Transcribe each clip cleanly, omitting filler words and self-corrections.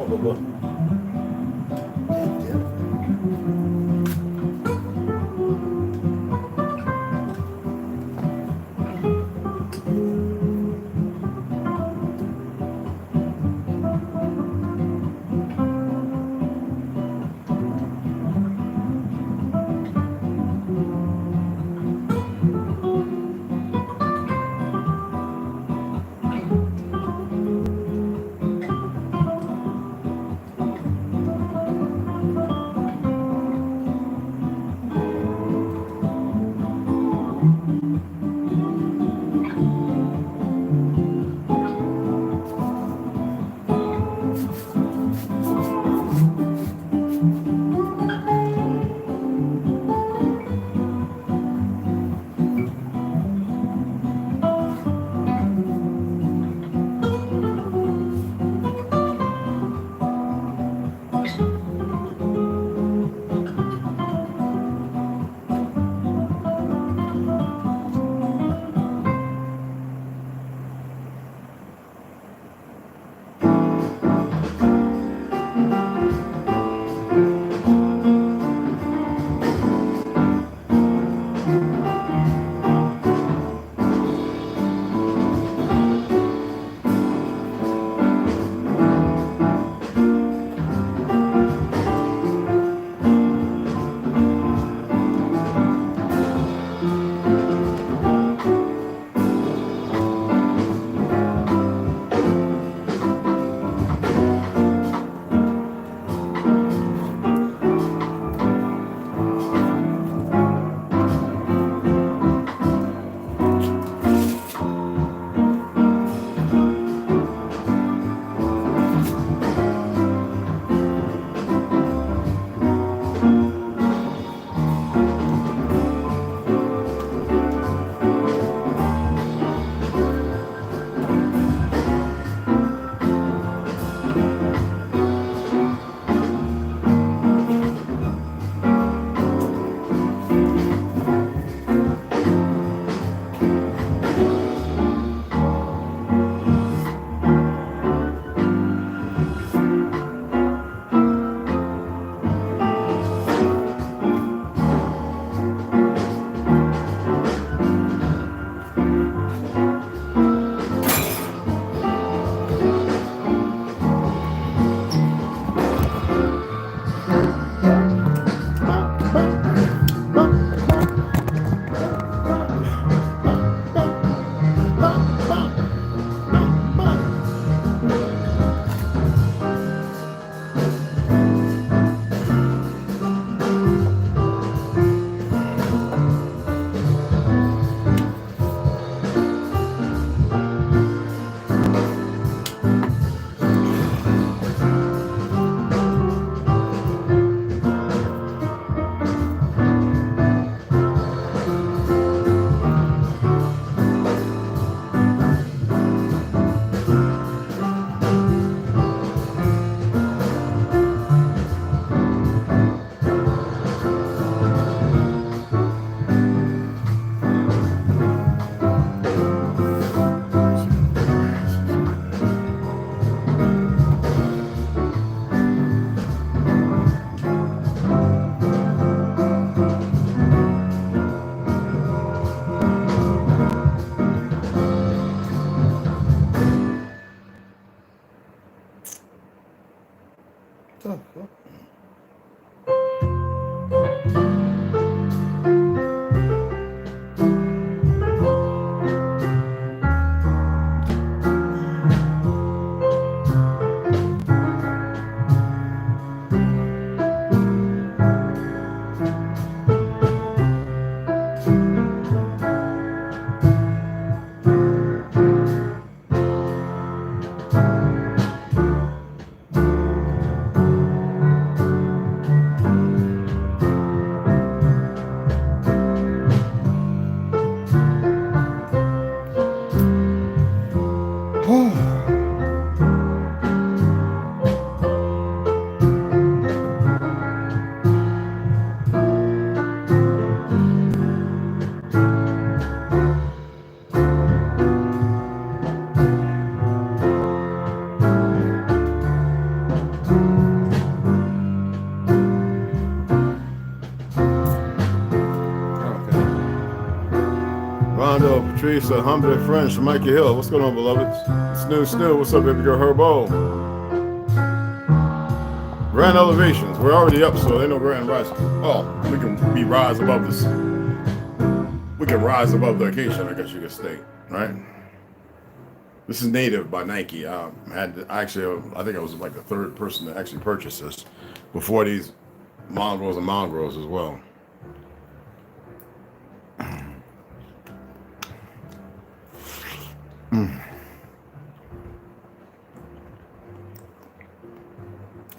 go. Rondo, Patrice, Humble French, Mikey Hill. What's going on, beloveds? Snoo. What's up, baby girl? Herbo. Grand elevations. We're already up, so ain't no grand rising. Oh, we can be rise above this. We can rise above the occasion, I guess you could state, right? This is Native by Nike. I think I was like the third person to actually purchase this before these mongrels and mongrels as well.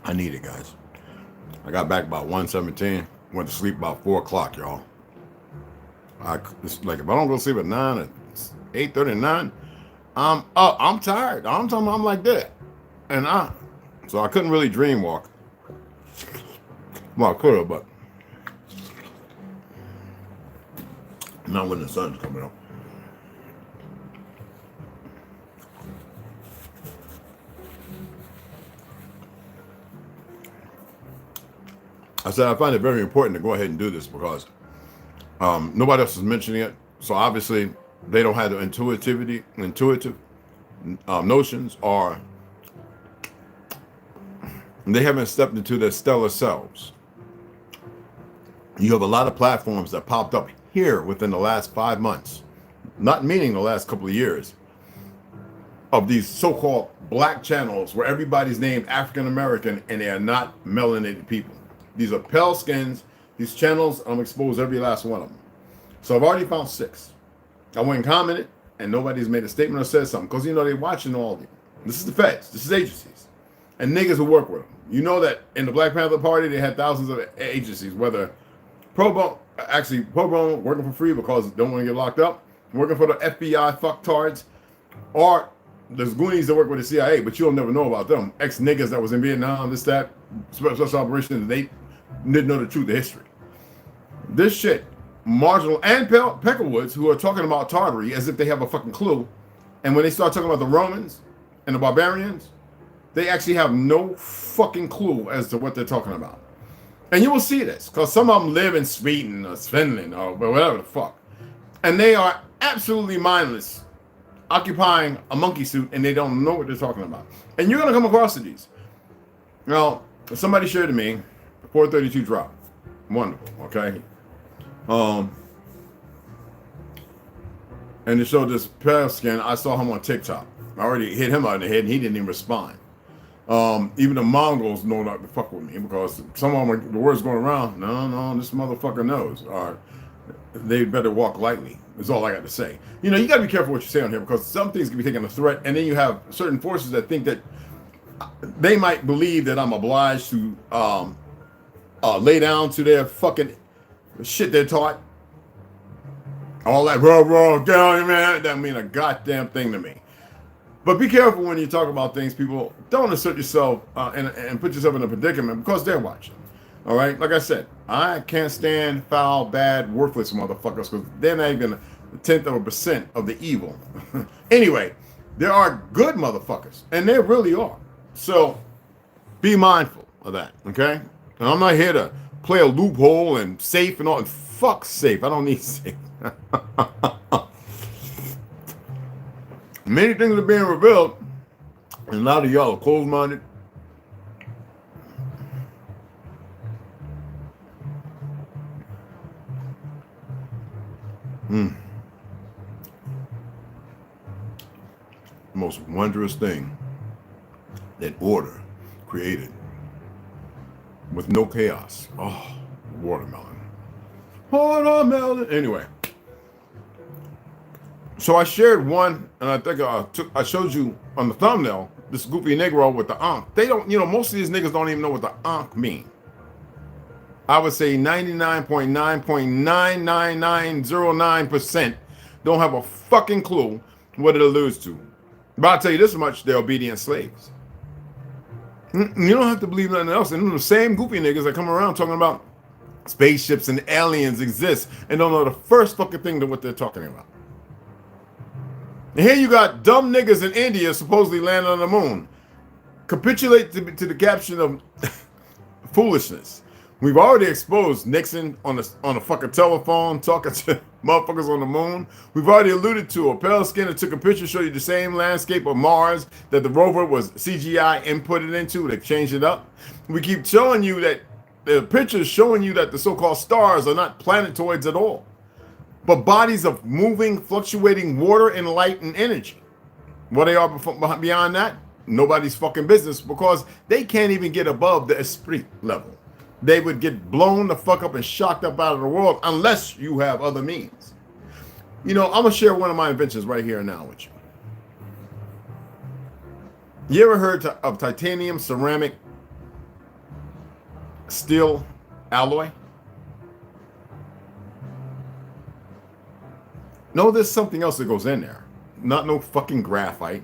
I need it, guys. I got back about 1:17. Went to sleep about 4 o'clock, y'all. It's like if I don't go to sleep at 9 at 8:39, I'm up. I'm tired. I'm like that, so I couldn't really dream walk. Well, I could have, but not when the sun's coming up. I said I find it very important to go ahead and do this because nobody else is mentioning it. So obviously they don't have the intuitive notions, or they haven't stepped into their stellar selves. You have a lot of platforms that popped up here within the last 5 months, not meaning the last couple of years, of these so-called black channels where everybody's named African American and they are not melanated people. These are pale skins. These channels, I'm exposed every last one of them. So I've already found 6. I went and commented, and nobody's made a statement or said something because they're watching all of you. This is the feds. This is agencies, and niggas who work with them. You know that in the Black Panther Party, they had thousands of agencies, whether pro bono, working for free because they don't want to get locked up, working for the FBI fucktards, or there's Goonies that work with the CIA, but you'll never know about them. Ex-niggas that was in Vietnam, this, that, special operations, they didn't know the truth of history. This shit, marginal and Peckerwoods, who are talking about Tartary as if they have a fucking clue, and when they start talking about the Romans and the barbarians, they actually have no fucking clue as to what they're talking about. And you will see this, because some of them live in Sweden or Finland or whatever the fuck, and they are absolutely mindless, occupying a monkey suit, and they don't know what they're talking about. And you're going to come across these. Now, somebody shared to me, 432 drop. Wonderful, okay? And to show this pale skin, I saw him on TikTok. I already hit him out in the head, and he didn't even respond. Even the Mongols know not to fuck with me because some of them, the words going around, no, this motherfucker knows. Or they better walk lightly. Is all I got to say. You know, you got to be careful what you say on here because some things can be taken as a threat, and then you have certain forces that think that they might believe that I'm obliged to lay down to their fucking shit they're taught. All that raw, get on your man. That doesn't mean a goddamn thing to me. But be careful when you talk about things, people. Don't assert yourself and put yourself in a predicament because they're watching. All right? Like I said, I can't stand foul, bad, worthless motherfuckers because they're not even a 0.1% of the evil. Anyway, there are good motherfuckers, and they really are. So be mindful of that, okay? And I'm not here to play a loophole and safe and all. And fuck safe. I don't need safe. Many things are being revealed, and a lot of y'all are closed-minded. The most wondrous thing that order created with no chaos. Oh, watermelon. Anyway. So I shared one, and I think I showed you on the thumbnail, this goofy Negro with the Ankh. They don't, most of these niggas don't even know what the Ankh mean. I would say 99.9.99909% don't have a fucking clue what it alludes to. But I'll tell you this much, they're obedient slaves. You don't have to believe nothing else. And the same goofy niggas that come around talking about spaceships and aliens exist and don't know the first fucking thing to what they're talking about. And here you got dumb niggas in India supposedly landing on the moon. Capitulate to the caption of foolishness. We've already exposed Nixon on a fucking telephone talking to motherfuckers on the moon. We've already alluded to a pale skin that took a picture show you the same landscape of Mars that the rover was CGI inputted into. They've changed it up. We keep showing you that the pictures showing you that the so-called stars are not planetoids at all, but bodies of moving, fluctuating water and light and energy. What they are beyond that, nobody's fucking business, because they can't even get above the esprit level. They would get blown the fuck up and shocked up out of the world unless you have other means. You know, I'm gonna share one of my inventions right here and now with you. You ever heard of titanium, ceramic, steel alloy? No, there's something else that goes in there. Not no fucking graphite.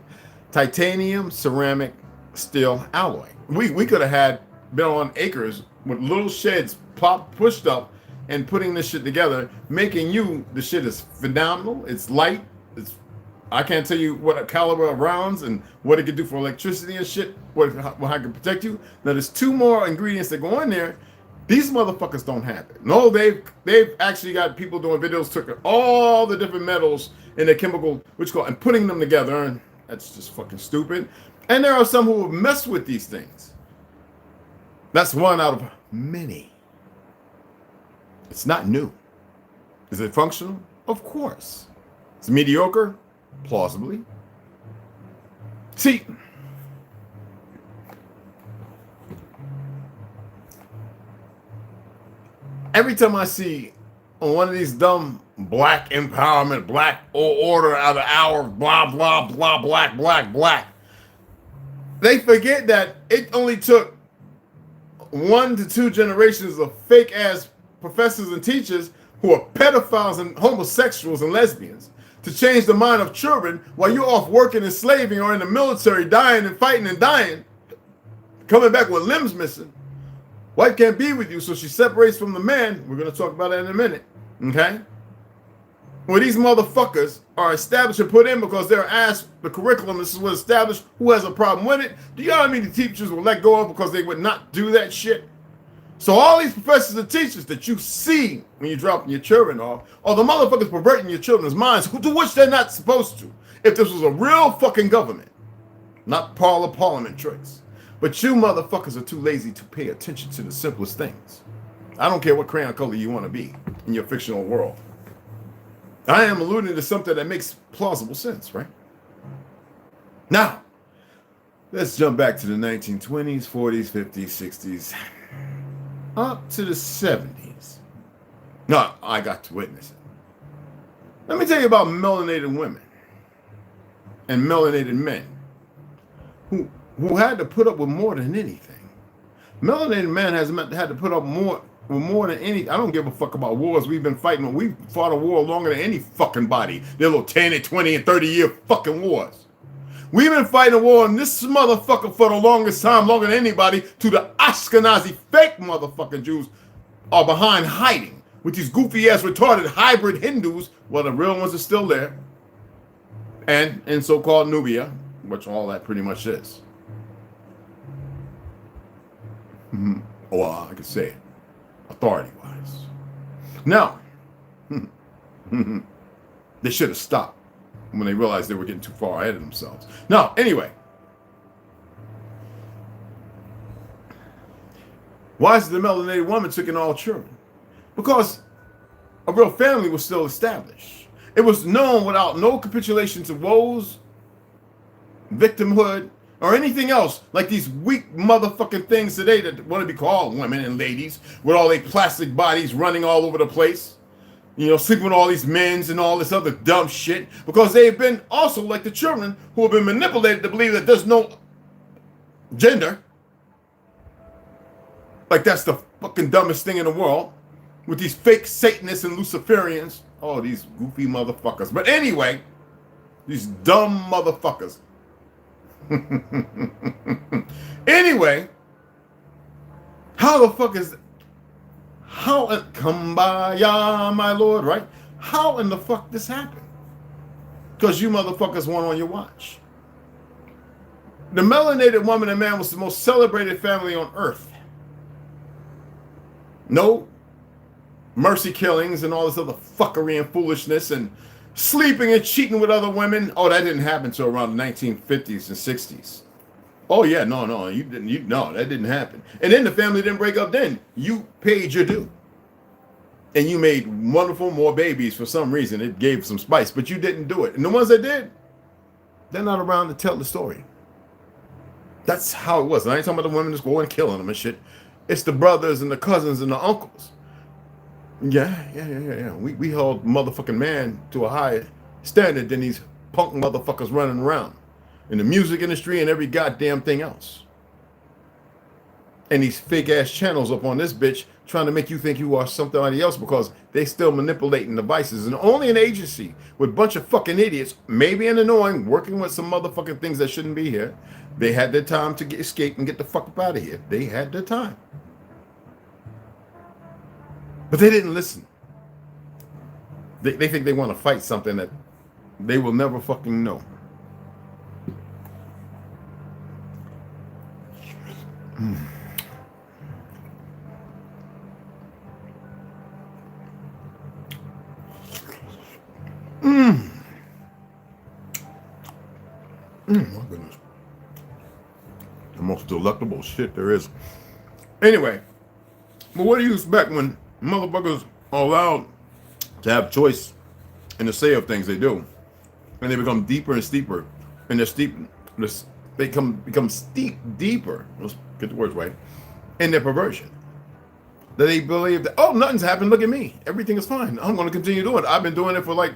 Titanium, ceramic, steel alloy. We could have had been on acres with little sheds pushed up and putting this shit together, making you, the shit is phenomenal. It's light. I can't tell you what a caliber of rounds and what it could do for electricity and shit, how it can protect you. Now there's two more ingredients that go in there. These motherfuckers don't have it. No, they've actually got people doing videos, took all the different metals in the chemical, and putting them together, and that's just fucking stupid. And there are some who have messed with these things. That's one out of many. It's not new. Is it functional? Of course. It's mediocre? Plausibly. See, every time I see on one of these dumb black empowerment, black order out of hour, blah, blah, blah, black, they forget that it only took 1 to 2 generations of fake ass professors and teachers who are pedophiles and homosexuals and lesbians to change the mind of children while you're off working and slaving or in the military, dying and fighting and dying, coming back with limbs missing. Wife can't be with you, so she separates from the man. We're going to talk about that in a minute, okay? Well, these motherfuckers are established and put in because they're asked the curriculum. This is what established. Who has a problem with it? Do you know how many teachers will let go of because they would not do that shit? So all these professors and teachers that you see when you're dropping your children off are the motherfuckers perverting your children's minds, to which they're not supposed to. If this was a real fucking government, not parliament tricks. But you motherfuckers are too lazy to pay attention to the simplest things. I don't care what crayon color you want to be in your fictional world. I am alluding to something that makes plausible sense, right? Now, let's jump back to the 1920s, 40s, 50s, 60s, up to the 70s. No, I got to witness it. Let me tell you about melanated women and melanated men who had to put up with more than anything. Melanated man has had to put up more than any. I don't give a fuck about wars we've been fighting. We've fought a war longer than any fucking body. They're little 10 and 20 and 30-year fucking wars. We've been fighting a war in this motherfucker for the longest time, longer than anybody, to the Ashkenazi fake motherfucking Jews are behind hiding with these goofy ass retarded hybrid Hindus. Well, the real ones are still there. And in so-called Nubia, which all that pretty much is. Or I could say it authority-wise. Now, they should have stopped when they realized they were getting too far ahead of themselves. Now, anyway, why is the melanated woman taking all children? Because a real family was still established. It was known without no capitulation to woes, victimhood, or anything else like these weak motherfucking things today that want to be called women and ladies with all their plastic bodies running all over the place. You know, sleeping with all these men's and all this other dumb shit because they've been also like the children who have been manipulated to believe that there's no gender. Like that's the fucking dumbest thing in the world with these fake Satanists and Luciferians. Oh, these goofy motherfuckers. But anyway, these dumb motherfuckers. Anyway, how the fuck is how kumbaya, my lord, right? How in the fuck this happened? Because you motherfuckers weren't on your watch. The melanated woman and man was the most celebrated family on earth. No mercy killings and all this other fuckery and foolishness and sleeping and cheating with other women. Oh, that didn't happen until around the 1950s and 60s. Oh yeah, no, you didn't. No, that didn't happen. And then the family didn't break up. Then you paid your due, and you made wonderful more babies for some reason. It gave some spice, but you didn't do it. And the ones that did, they're not around to tell the story. That's how it was. And I ain't talking about the women just going and killing them and shit. It's the brothers and the cousins and the uncles. Yeah. We held motherfucking man to a higher standard than these punk motherfuckers running around in the music industry and every goddamn thing else. And these fake ass channels up on this bitch trying to make you think you are somebody else because they still manipulating devices. And only an agency with a bunch of fucking idiots, maybe an annoying, working with some motherfucking things that shouldn't be here. They had their time to escape and get the fuck up out of here. They had their time. But they didn't listen. They think they want to fight something that they will never fucking know. My goodness. The most delectable shit there is. Anyway, but what do you expect when motherfuckers are allowed to have choice in the say of things they do? And they become deeper and steeper. And they're steep, they become steep deeper. Let's get the words right. In their perversion. That they believe that, oh, nothing's happened. Look at me. Everything is fine. I'm going to continue doing it. I've been doing it for like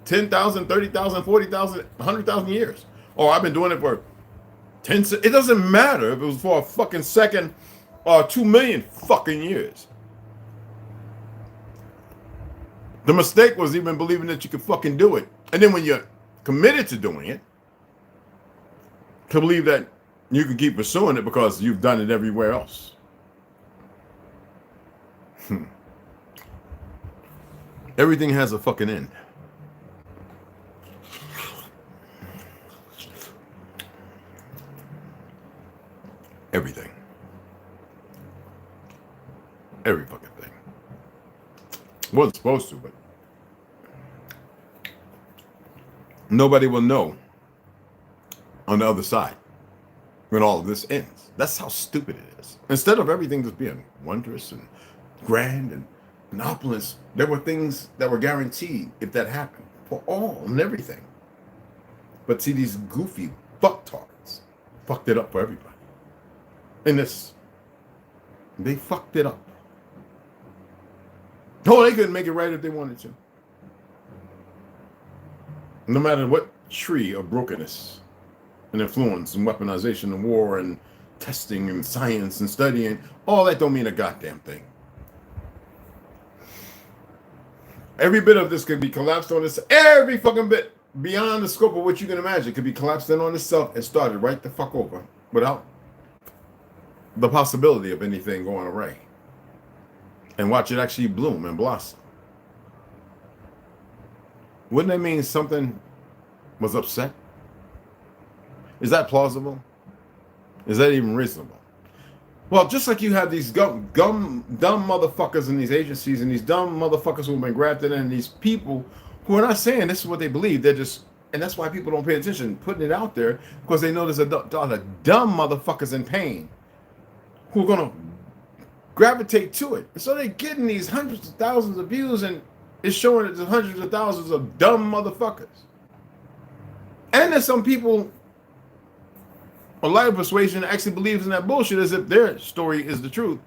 10,000, 30,000, 40,000, 100,000 years. Or I've been doing it for 10. It doesn't matter if it was for a fucking second or 2 million fucking years. The mistake was even believing that you could fucking do it. And then when you're committed to doing it, to believe that you can keep pursuing it because you've done it everywhere else. Everything has a fucking end. Everything. Every fucking thing. Wasn't supposed to, but nobody will know on the other side when all of this ends. That's how stupid it is. Instead of everything just being wondrous and grand and opulence, there were things that were guaranteed if that happened for all and everything. But see, these goofy fucktards fucked it up for everybody. In this, they fucked it up. No, they couldn't make it right if they wanted to. No matter what tree of brokenness and influence and weaponization and war and testing and science and studying, all that don't mean a goddamn thing. Every bit of this could be collapsed on this, every fucking bit beyond the scope of what you can imagine could be collapsed in on itself and started right the fuck over without the possibility of anything going awry. And watch it actually bloom and blossom. Wouldn't that mean something was upset? Is that plausible? Is that even reasonable? Well, just like you have these dumb motherfuckers in these agencies and these dumb motherfuckers who have been grafted in, these people who are not saying this is what they believe. They're just, and that's why people don't pay attention, putting it out there, because they know there's a dumb motherfuckers in pain who are going to gravitate to it. And so they're getting these hundreds of thousands of views, and it's showing that there's hundreds of thousands of dumb motherfuckers. And there's some people, a lot of persuasion actually believes in that bullshit as if their story is the truth.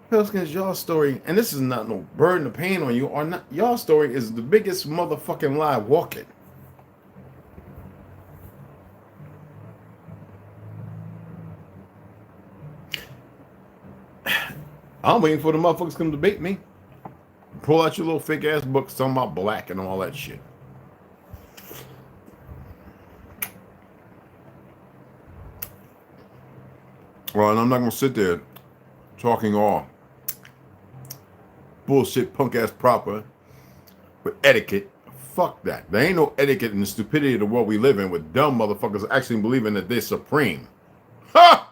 Because y'all story, and this is not no burden of pain on you, or not, y'all story is the biggest motherfucking lie walking. I'm waiting for the motherfuckers to come debate me. Pull out your little fake ass books talking about black and all that shit. Well, and I'm not gonna sit there talking all bullshit punk ass proper with etiquette. Fuck that. There ain't no etiquette in the stupidity of the world we live in with dumb motherfuckers actually believing that they're supreme. Ha!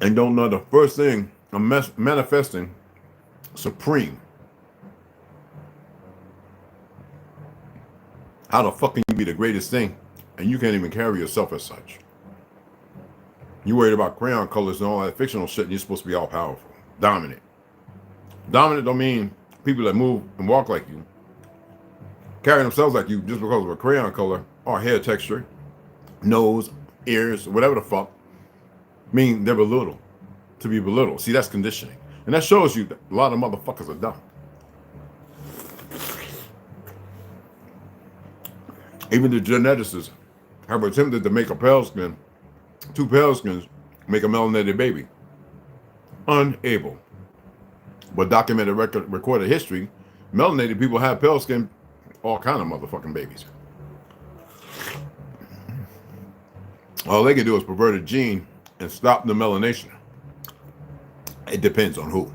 and don't know the first thing I'm manifesting supreme. How the fuck can you be the greatest thing and you can't even carry yourself as such? You worried about crayon colors and all that fictional shit, and you're supposed to be all powerful, dominant. Dominant don't mean people that move and walk like you, carry themselves like you just because of a crayon color or hair texture, nose, ears, whatever the fuck, mean they're belittled. To be belittled. See, that's conditioning. And that shows you that a lot of motherfuckers are dumb. Even the geneticists have attempted to make a pale skin, two pale skins, make a melanated baby. Unable. But documented recorded history, melanated people have pale skin, all kind of motherfucking babies. All they can do is pervert a gene and stop the melanation. It depends on who.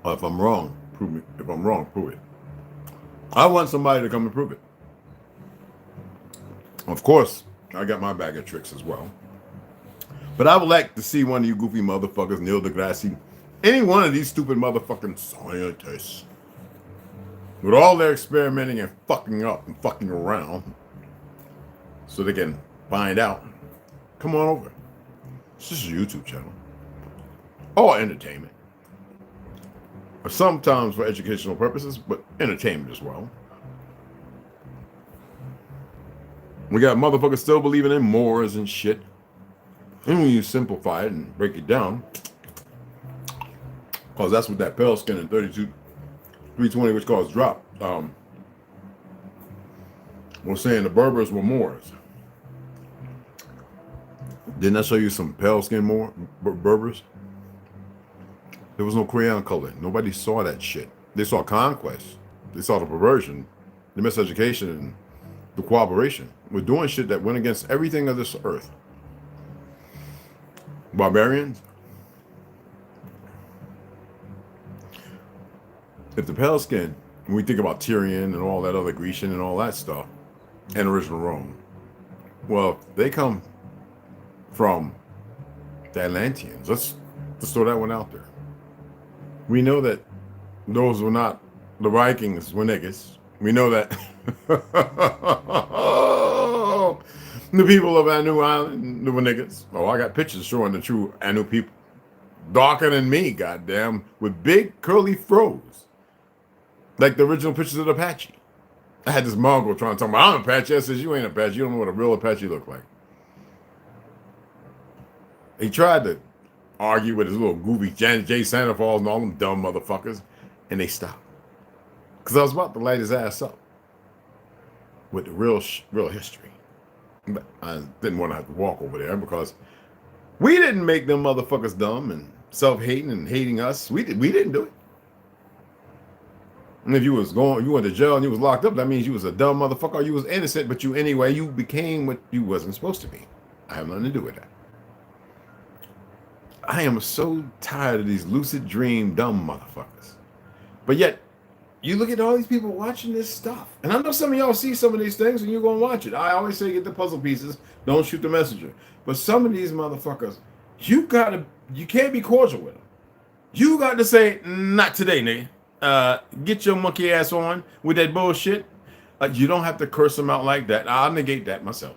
If I'm wrong, prove me. If I'm wrong, prove it. I want somebody to come and prove it. Of course, I got my bag of tricks as well. But I would like to see one of you goofy motherfuckers, Neil deGrasse, any one of these stupid motherfucking scientists, with all their experimenting and fucking up and fucking around, so they can find out. Come on over. It's just a YouTube channel. Or entertainment. Or sometimes for educational purposes, but entertainment as well. We got motherfuckers still believing in Moors and shit. And when you simplify it and break it down, because that's what that pale skin in 320, which caused drop, was saying the Berbers were Moors. Didn't I show you some pale skin Berbers? There was no crayon color. Nobody saw that shit. They saw conquest. They saw the perversion, the miseducation, and the cooperation. We're doing shit that went against everything of this earth. Barbarians. If the pale skin, when we think about Tyrion and all that other Grecian and all that stuff, and original Rome, well, they come from the Atlanteans. Let's throw that one out there. We know that those were not the Vikings, were niggas. We know that the people of Anu Island were niggas. Oh, I got pictures showing the true Anu people. Darker than me, goddamn, with big curly froze. Like the original pictures of the Apache. I had this Mongol trying to tell me, I'm Apache. I says, you ain't Apache. You don't know what a real Apache look like. He tried to argue with his little goofy Jay Santa Falls and all them dumb motherfuckers, and they stopped. Because I was about to light his ass up with the real history. But I didn't want to have to walk over there because we didn't make them motherfuckers dumb and self-hating and hating us. We didn't do it. And if you went to jail and you was locked up, that means you was a dumb motherfucker or you was innocent, but you became what you wasn't supposed to be. I have nothing to do with that. I am so tired of these lucid dream dumb motherfuckers. But yet, you look at all these people watching this stuff. And I know some of y'all see some of these things and you're going to watch it. I always say get the puzzle pieces. Don't shoot the messenger. But some of these motherfuckers, you can't be cordial with them. You got to say, not today, nigga. Get your monkey ass on with that bullshit. You don't have to curse them out like that. I'll negate that myself.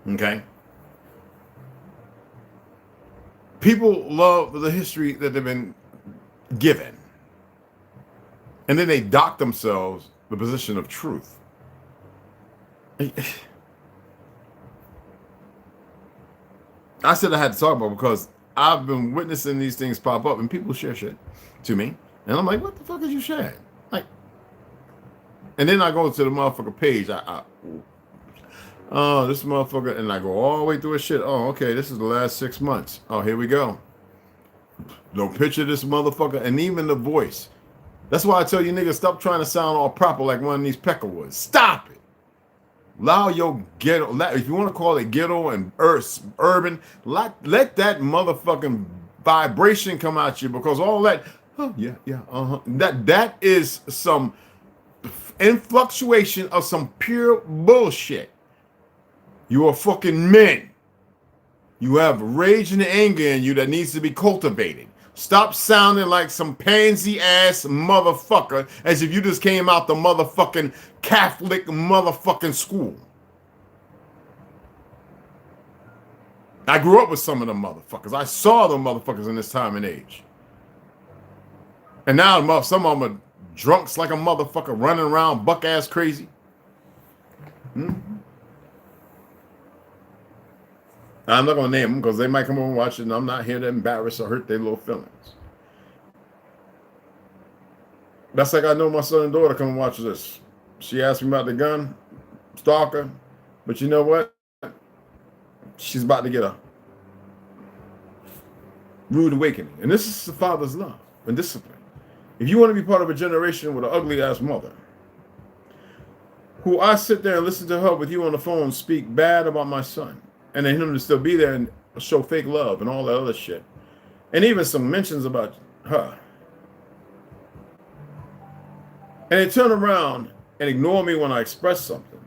Okay? People love the history that they've been given. And then they dock themselves the position of truth. I said I had to talk about it because I've been witnessing these things pop up and people share shit to me. And I'm like, what the fuck is you sharing? Like, and then I go to the motherfucker page. Oh, this motherfucker, and I go all the way through his shit. Oh, okay, this is the last 6 months. Oh, here we go. Don't picture this motherfucker, and even the voice. That's why I tell you niggas, stop trying to sound all proper like one of these peckerwoods. Stop it. Allow your ghetto, if you want to call it ghetto and urban, let that motherfucking vibration come out you, because all that, oh yeah, that is some influctuation of some pure bullshit. You are fucking men. You have rage and anger in you that needs to be cultivated. Stop sounding like some pansy ass motherfucker as if you just came out the motherfucking Catholic motherfucking school. I grew up with some of them motherfuckers. I saw them motherfuckers in this time and age. And now some of them are drunks like a motherfucker running around buck ass crazy. I'm not going to name them because they might come over and watch it, and I'm not here to embarrass or hurt their little feelings. That's like I know my son and daughter come and watch this. She asked me about the gun, stalker, but you know what? She's about to get a rude awakening. And this is the father's love and discipline. If you want to be part of a generation with an ugly-ass mother, who I sit there and listen to her with you on the phone speak bad about my son, and then him to still be there and show fake love and all that other shit. And even some mentions about her. And they turn around and ignore me when I express something.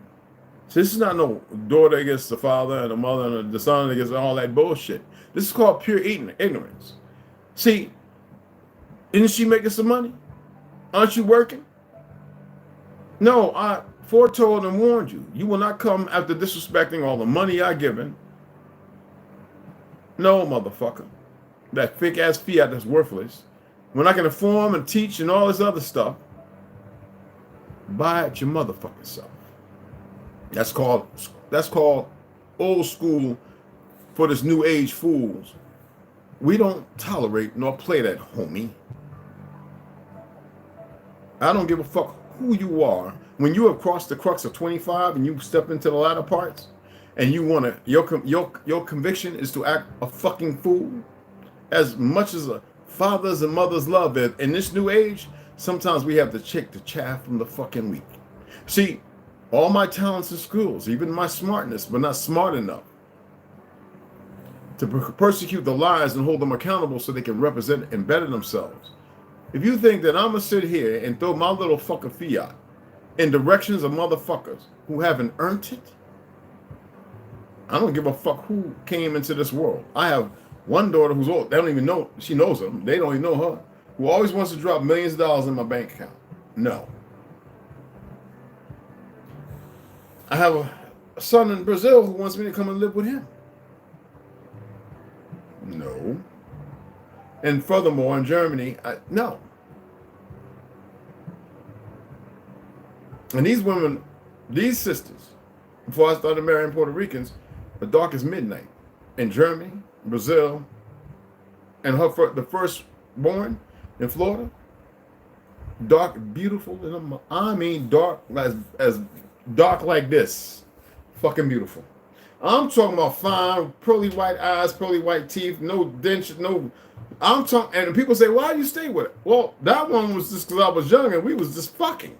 So this is not no daughter against the father and the mother and the son against all that bullshit. This is called pure ignorance. See, isn't she making some money? Aren't you working? No, I foretold and warned you. You will not come after disrespecting all the money I given. No, motherfucker. That fake ass fiat that's worthless. When I can inform and teach and all this other stuff, buy it your motherfucking self. That's called old school for this new age fools. We don't tolerate nor play that, homie. I don't give a fuck who you are. When you have crossed the crux of 25 and you step into the latter parts, and you want to, your conviction is to act a fucking fool, as much as a fathers and mothers love it. In this new age, sometimes we have to check the chaff from the fucking wheat. See, all my talents and skills, even my smartness, but not smart enough to persecute the lies and hold them accountable so they can represent and better themselves. If you think that I'm gonna sit here and throw my little fucking fiat in directions of motherfuckers who haven't earned it, I don't give a fuck who came into this world. I have one daughter who's old. They don't even know. She knows them. They don't even know her. Who always wants to drop millions of dollars in my bank account. No. I have a son in Brazil who wants me to come and live with him. No. And furthermore, in Germany, no. And these women, these sisters, before I started marrying Puerto Ricans, the dark as midnight. In Germany, Brazil, and the firstborn in Florida, dark, beautiful, and I mean dark, as dark like this, fucking beautiful. I'm talking about fine, pearly white eyes, pearly white teeth, no dent, no. I'm talking, and people say, "Why you stay with it?" Well, that one was just because I was young and we was just fucking.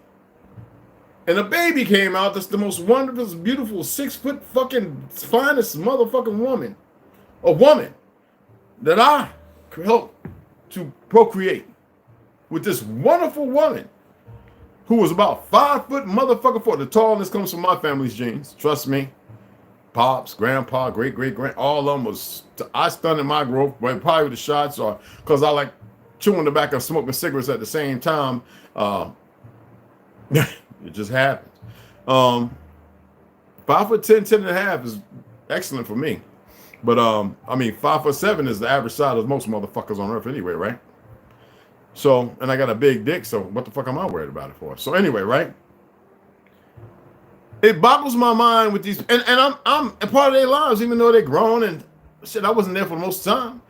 And a baby came out that's the most wonderful, beautiful, 6 foot fucking finest motherfucking woman. A woman that I helped to procreate with this wonderful woman who was about 5 foot motherfucker for the tallness comes from my family's genes. Trust me. Pops, grandpa, great-great-grand, all of them was, I stunted my growth, but probably with the shots or because I like chewing tobacco and smoking cigarettes at the same time. It just happens. 5'10", 10 and a half is excellent for me. But I mean, 5'7" is the average size of most motherfuckers on earth anyway, right? So, and I got a big dick, so what the fuck am I worried about it for? So anyway, right? It boggles my mind with these, and I'm a part of their lives, even though they're grown and shit. I wasn't there for most of the time,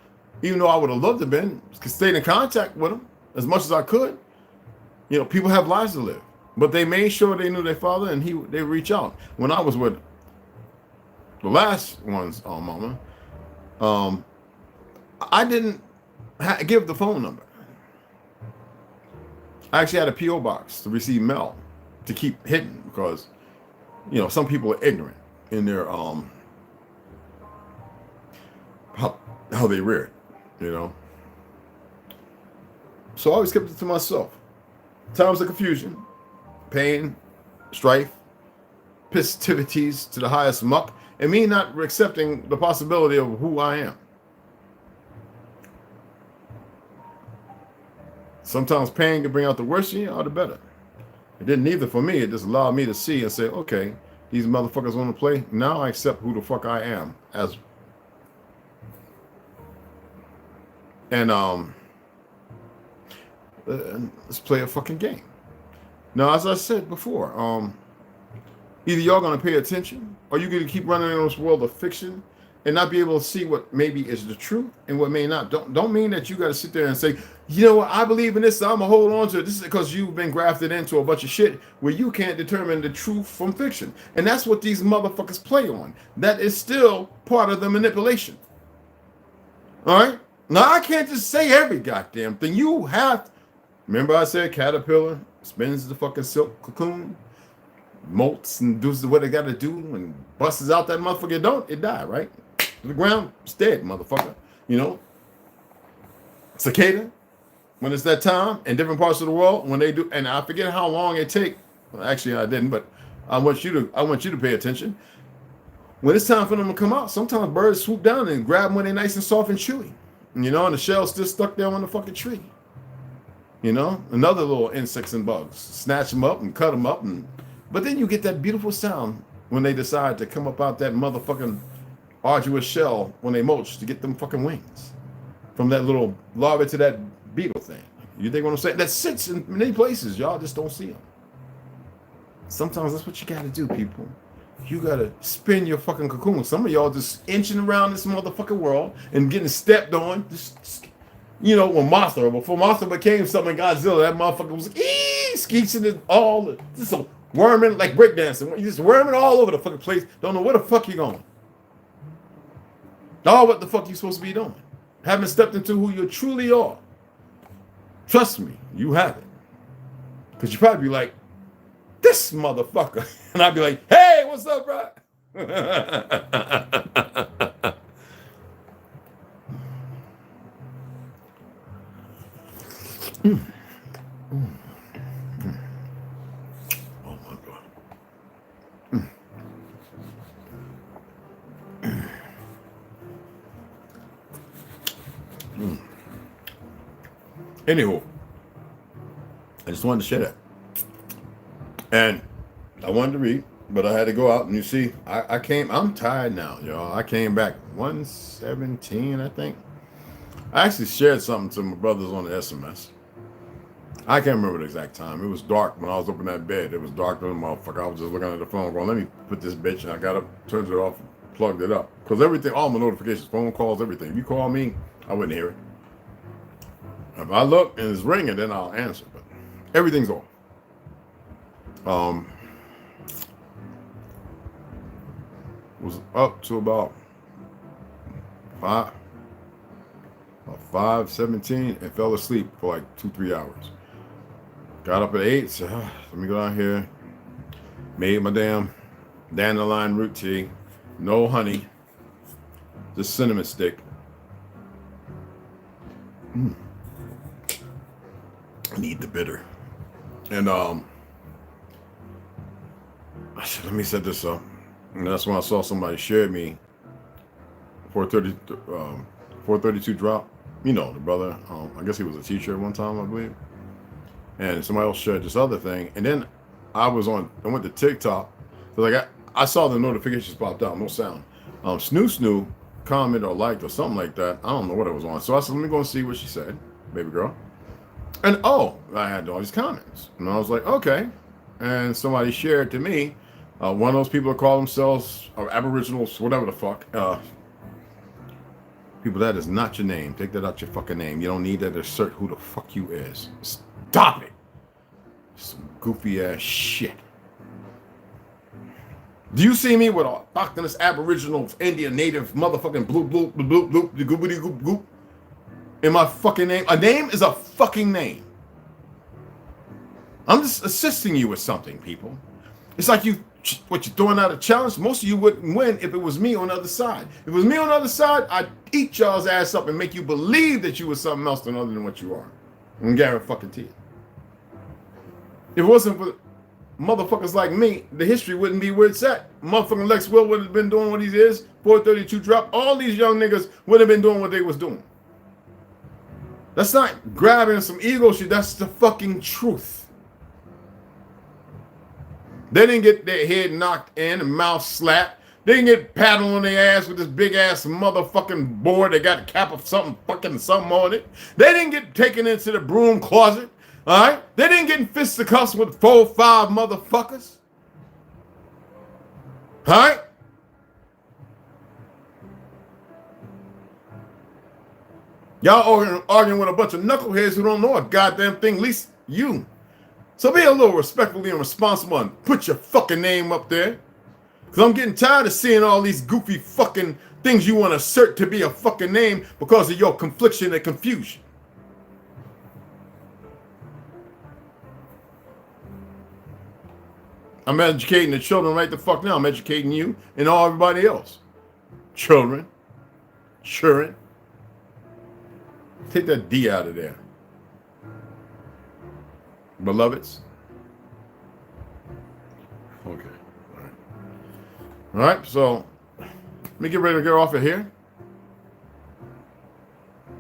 even though I would have loved to have been, stayed in contact with them as much as I could. You know, people have lives to live. But they made sure they knew their father, and they reach out. When I was with the last one's mama, I didn't give the phone number. I actually had a P.O. box to receive mail to keep hidden because, you know, some people are ignorant in their how they reared, you know. So I always kept it to myself. Times of confusion. pain, strife, festivities to the highest muck, and me not accepting the possibility of who I am. Sometimes pain can bring out the worst in you or the better. It didn't either for me. It just allowed me to see and say, okay, these motherfuckers want to play. Now I accept who the fuck I am as. And let's play a fucking game. Now, as I said before, either y'all gonna pay attention or you're gonna keep running in this world of fiction and not be able to see what maybe is the truth and what may not. Don't mean that you got to sit there and say, you know what, I believe in this, so I'm gonna hold on to it. This is because you've been grafted into a bunch of shit where you can't determine the truth from fiction. And that's what these motherfuckers play on. That is still part of the manipulation. All right? Now, I can't just say every goddamn thing. You have, remember I said caterpillar spins the fucking silk cocoon, molts and does what it got to do and busts out that motherfucker. Don't, it die, right? The ground, it's dead, motherfucker. You know? Cicada, when it's that time in different parts of the world, when they do, and I forget how long it take. Well, actually, I didn't, but I want you to pay attention. When it's time for them to come out, sometimes birds swoop down and grab them when they're nice and soft and chewy. You know, and the shell's still stuck there on the fucking tree. You know, another little insects and bugs. Snatch them up and cut them up. But then you get that beautiful sound when they decide to come up out that motherfucking arduous shell when they mulch to get them fucking wings. From that little larva to that beetle thing. You think what I'm saying? That sits in many places. Y'all just don't see them. Sometimes that's what you got to do, people. You got to spin your fucking cocoon. Some of y'all just inching around this motherfucking world and getting stepped on. Just, you know, when Mothra, before Mothra became something Godzilla, that motherfucker was skeeching it all. Just a worming like breakdancing. You just worming all over the fucking place. Don't know where the fuck you going. All what the fuck you supposed to be doing. Haven't stepped into who you truly are. Trust me, you haven't. Because you probably be like, this motherfucker. And I'd be like, hey, what's up, bro? Oh my God. Anywho, I just wanted to share that. And I wanted to read, but I had to go out, and you see, I'm tired now, y'all. I came back 1:17, I think. I actually shared something to my brothers on the SMS. I can't remember the exact time. It was dark when I was up in that bed. It was dark than a motherfucker. I was just looking at the phone going, let me put this bitch, and I got up, turned it off, plugged it up. Because everything, all my notifications, phone calls, everything. If you call me, I wouldn't hear it. If I look and it's ringing, then I'll answer, but everything's off. Was up to about 5:17 and fell asleep for like 2-3 hours. Got up at 8, so let me go down here. Made my damn dandelion root tea, no honey, just cinnamon stick. I need the bitter. And let me set this up. And that's when I saw somebody shared me 432 drop. You know, the brother, I guess he was a teacher at one time, I believe. And somebody else shared this other thing. And then I went to TikTok. So like I saw the notifications popped out, no sound. Snoo commented or liked or something like that. I don't know what it was on. So I said, let me go and see what she said, baby girl. And I had all these comments. And I was like, okay. And somebody shared to me, one of those people that call themselves Aboriginals, whatever the fuck. People, that is not your name. Take that out your fucking name. You don't need that to assert who the fuck you is. Stop it. Some goofy ass shit. Do you see me with a doctorless Aboriginal Indian native motherfucking bloop bloop bloop bloop the goopity goop goop in my fucking name? A name is a fucking name. I'm just assisting you with something, people. It's like you're throwing out a challenge. Most of you wouldn't win if it was me on the other side. If it was me on the other side, I'd eat y'all's ass up and make you believe that you were something else other than what you are. I'm guaranteeing fucking to you. If it wasn't for, motherfuckers like me, the history wouldn't be where it's at. Motherfucking Lex Will would have been doing what he is. 432 drop. All these young niggas would have been doing what they was doing. That's not grabbing some ego shit. That's the fucking truth. They didn't get their head knocked in and mouth slapped. They didn't get paddled on their ass with this big ass motherfucking board that got a cap of something on it. They didn't get taken into the broom closet. All right? They didn't get in fisticuffs with 4 or 5 motherfuckers. All right? Y'all arguing with a bunch of knuckleheads who don't know a goddamn thing, at least you. So be a little respectfully and responsible and put your fucking name up there. Because I'm getting tired of seeing all these goofy fucking things you want to assert to be a fucking name because of your confliction and confusion. I'm educating the children right the fuck now. I'm educating you and all everybody else. Children. Take that D out of there. Beloveds. Okay. All right, so let me get ready to get off of here.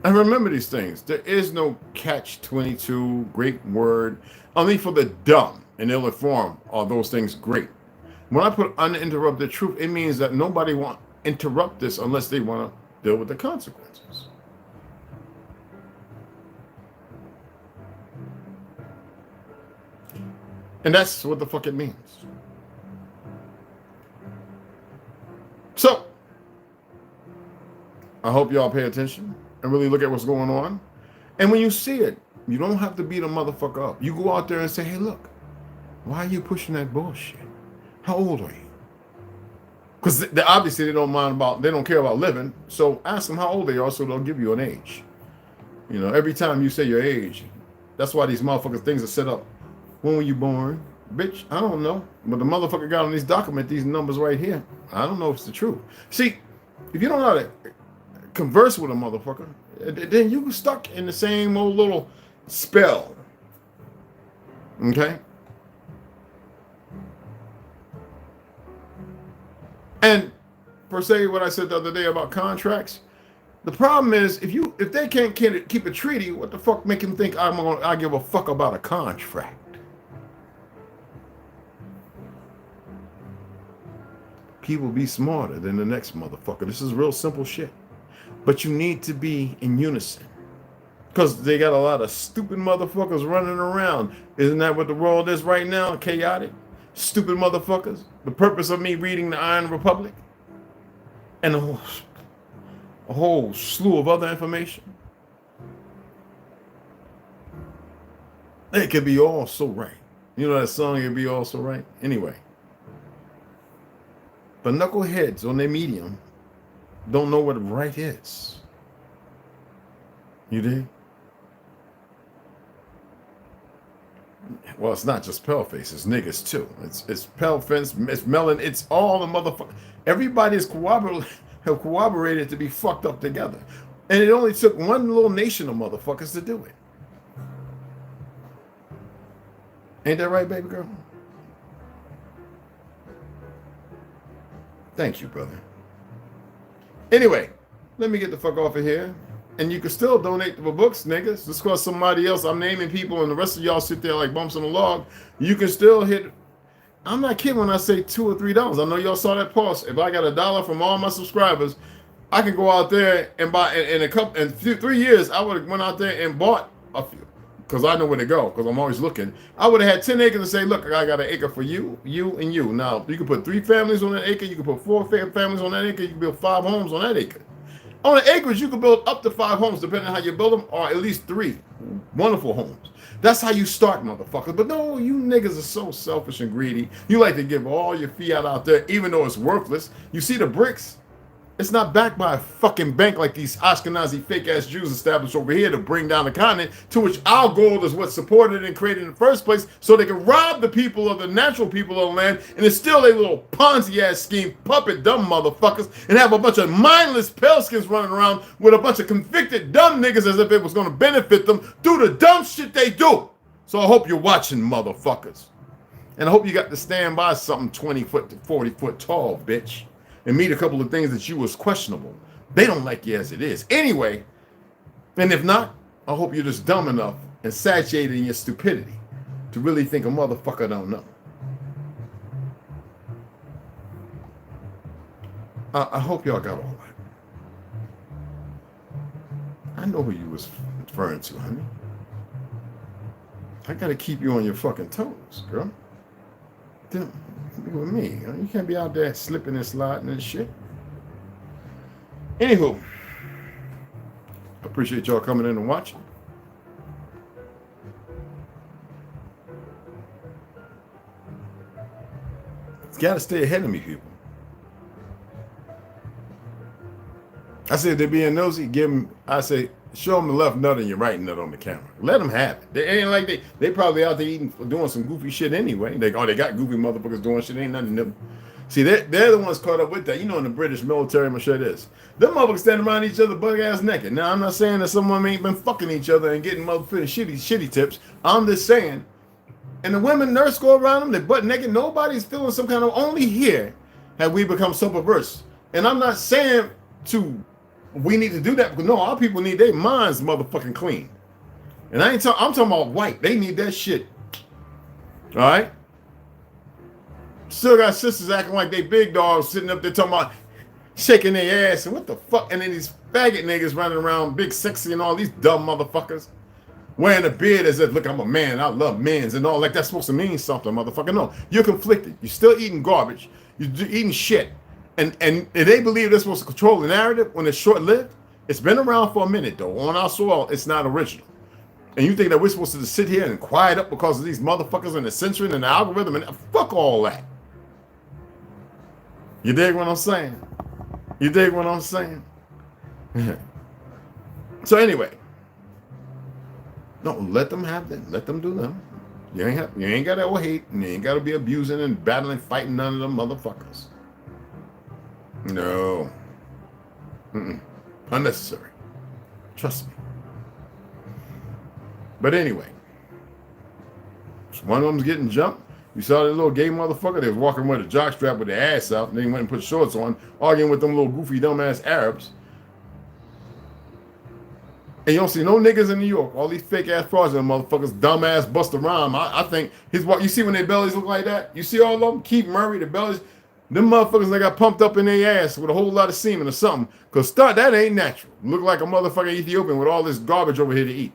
And remember these things. There is no catch-22, great word. Only for the dumb and ill-informed are those things great. When I put uninterrupted truth, it means that nobody won't interrupt this unless they want to deal with the consequences. And that's what the fuck it means. So, I hope y'all pay attention and really look at what's going on. And when you see it, you don't have to beat a motherfucker up. You go out there and say, hey, look, why are you pushing that bullshit? How old are you? Because obviously they don't care about living. So ask them how old they are so they'll give you an age. You know, every time you say your age, that's why these motherfuckers things are set up. When were you born? Bitch, I don't know. But the motherfucker got on these documents, these numbers right here. I don't know if it's the truth. See, if you don't know how to converse with a motherfucker, then you stuck in the same old little spell. Okay? And per se, what I said the other day about contracts, the problem is if they can't keep a treaty, what the fuck make them think I give a fuck about a contract? People be smarter than the next motherfucker. This is real simple shit. But you need to be in unison. Because they got a lot of stupid motherfuckers running around. Isn't that what the world is right now? Chaotic? Stupid motherfuckers. The purpose of me reading the Iron Republic and a whole slew of other information. It could be all so right. You know that song, it could be all so right? Anyway. But knuckleheads on their medium don't know what right is. You dig? Well, it's not just pale face, it's niggas too. It's pale face, it's melon, it's all the motherfucker. Everybody is corroborated to be fucked up together. And it only took one little nation of motherfuckers to do it. Ain't that right, baby girl? Thank you, brother. Anyway, let me get the fuck off of here. And you can still donate to the books, niggas. Just because somebody else, I'm naming people, and the rest of y'all sit there like bumps on the log. You can still hit. I'm not kidding when I say $2 or $3. I know y'all saw that post. If I got $1 from all my subscribers, I can go out there and buy. In 3 years, I would have went out there and bought a few. Because I know where to go, because I'm always looking. I would have had 10 acres and say, look, I got an acre for you, you, and you. Now, you can put 3 families on that acre. You can put 4 families on that acre. You can build 5 homes on that acre. On the acreage, you can build up to 5 homes, depending on how you build them, or at least 3 wonderful homes. That's how you start, motherfuckers. But no, you niggas are so selfish and greedy. You like to give all your fiat out there, even though it's worthless. You see the bricks? It's not backed by a fucking bank like these Ashkenazi fake-ass Jews established over here to bring down the continent, to which our goal is what supported and created in the first place, so they can rob the people of the natural people of the land, and it's still a little Ponzi-ass scheme, puppet dumb motherfuckers, and have a bunch of mindless paleskins running around with a bunch of convicted dumb niggas as if it was going to benefit them through the dumb shit they do. So I hope you're watching, motherfuckers. And I hope you got to stand by something 20 foot to 40 foot tall, bitch, and meet a couple of things that you was questionable. They don't like you as it is. Anyway, and if not, I hope you're just dumb enough and saturated in your stupidity to really think a motherfucker don't know. I hope y'all got all that. I know who you was referring to, honey. I gotta keep you on your fucking toes, girl. Be with me. You can't be out there slipping and sliding and shit. Anywho, I appreciate y'all coming in and watching. You gotta stay ahead of me, people. I say if they're being nosy, show them the left nut and your right nut on the camera. Let them have it. They ain't like they probably out there doing some goofy shit anyway. They got goofy motherfuckers doing shit. Ain't nothing new. See, they're the ones caught up with that. You know, in the British military, I'm gonna show this. Them motherfuckers standing around each other bug ass naked. Now, I'm not saying that someone ain't been fucking each other and getting motherfucking shitty tips. I'm just saying, and the women nurse go around them, they butt naked. Nobody's feeling some kind of, only here have we become so perverse. And I'm not saying we need to do that, because no, our people need their minds motherfucking clean. And I'm talking about white. They need that shit. All right? Still got sisters acting like they big dogs sitting up there talking about shaking their ass and what the fuck. And then these faggot niggas running around big sexy and all these dumb motherfuckers wearing a beard as if, look, I'm a man, I love men's and all, like that's supposed to mean something, motherfucker. No, you're conflicted. You're still eating garbage. You're eating shit. And they believe they're supposed to control the narrative when it's short-lived. It's been around for a minute, though. On our soil, it's not original. And you think that we're supposed to just sit here and quiet up because of these motherfuckers and the censoring and the algorithm, and fuck all that. You dig what I'm saying? You dig what I'm saying? So anyway, no, let them have that. Let them do them. You ain't got to hate, and you ain't got to be abusing and battling, fighting none of them motherfuckers. No. Unnecessary. Trust me. But anyway, one of them's getting jumped. You saw that little gay motherfucker. They was walking with a jockstrap with their ass out, and then he went and put shorts on, arguing with them little goofy dumbass Arabs. And you don't see no niggas in New York. All these fake ass fraudulent motherfuckers, dumbass Busta Rhymes. I think you see when their bellies look like that? You see all of them? Keith Murray, the bellies. Them motherfuckers, they got pumped up in their ass with a whole lot of semen or something. Because that ain't natural. Look like a motherfucking Ethiopian with all this garbage over here to eat.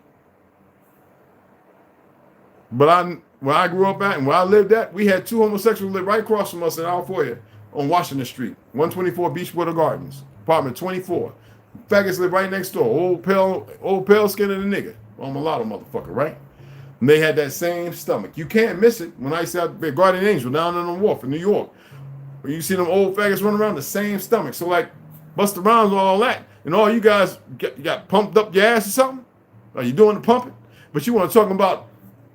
But where I grew up at and where I lived at, we had two homosexuals live right across from us in our foyer on Washington Street, 124 Beachwater Gardens, apartment 24. Faggots live right next door. Old pale skin of the nigga. I'm a mulatto motherfucker, right? And they had that same stomach. You can't miss it. When I used to have a Guardian Angel down on the wharf in New York, where you see them old faggots running around the same stomach. So like Busta Rhymes and all that, and all you guys got pumped up your ass or something? Are you doing the pumping? But you want to talk about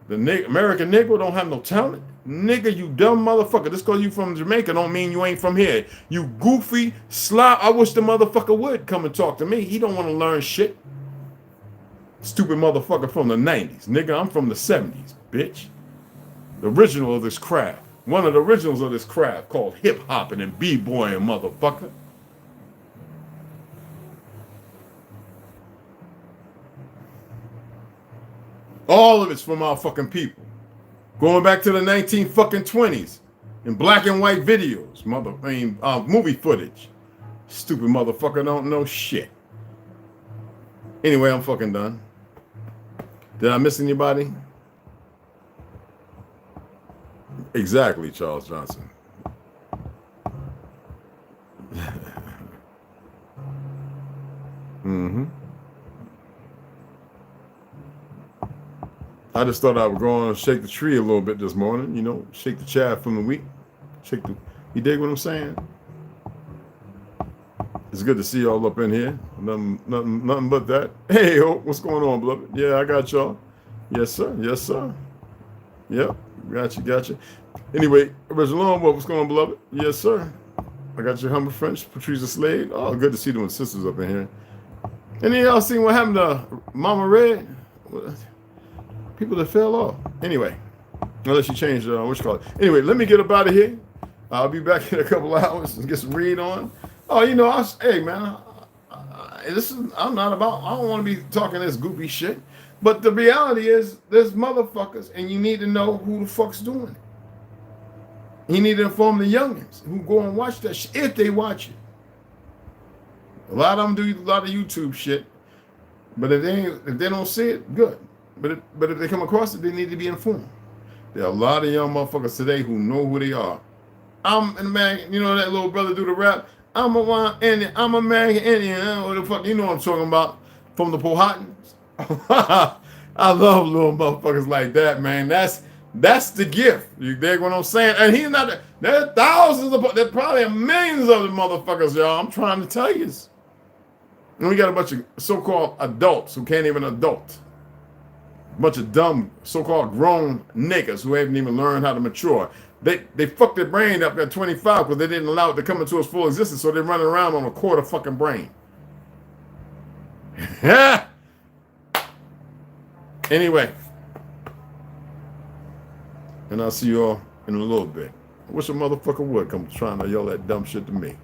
the American Negro don't have no talent? Nigga, you dumb motherfucker. Just because you from Jamaica don't mean you ain't from here. You goofy slob. I wish the motherfucker would come and talk to me. He don't want to learn shit. Stupid motherfucker from the 90s. Nigga, I'm from the 70s, bitch. The original of this craft. One of the originals of this craft called hip-hopping and b-boying, motherfucker. All of it's from our fucking people. Going back to the 1920s in black and white videos, movie footage. Stupid motherfucker don't know shit. Anyway, I'm fucking done. Did I miss anybody? Exactly, Charles Johnson. I just thought I would go on and shake the tree a little bit this morning, you know, shake the chaff from the wheat. You dig what I'm saying? It's good to see y'all up in here. Nothing but that. Hey, what's going on, beloved? Yeah, I got y'all. Yes, sir. Yes, sir. Yep. Gotcha. Anyway, Original Lonewolf, what's going on, beloved? Yes, sir. I got your humble friend, Patricia Slade. Oh, good to see them sisters up in here. Any of y'all seen what happened to Mama Red? People that fell off. Anyway, Unless you change what you call it. Anyway, let me get up out of here. I'll be back in a couple of hours and get some read on. Oh, you know, hey man, I'm not about. I don't want to be talking this goopy shit. But the reality is, there's motherfuckers, and you need to know who the fuck's doing it. You need to inform the youngins who go and watch that shit if they watch it. A lot of them do a lot of YouTube shit, but if they don't see it, good. But if they come across it, they need to be informed. There are a lot of young motherfuckers today who know who they are. I'm an American, you know that little brother do the rap. I'm a white Indian, I'm American Indian. What the fuck, you know what I'm talking about? From the Powhatans. I love little motherfuckers like that, man. That's the gift. You dig what I'm saying? And he's not. There are thousands of, there probably millions of the motherfuckers, y'all. I'm trying to tell you. And we got a bunch of so-called adults who can't even adult. A bunch of dumb, so-called grown niggas who haven't even learned how to mature. They fucked their brain up at 25 because they didn't allow it to come into its full existence, so they're running around on a quarter fucking brain. Anyway. And I'll see you all in a little bit. I wish a motherfucker would come trying to yell that dumb shit to me.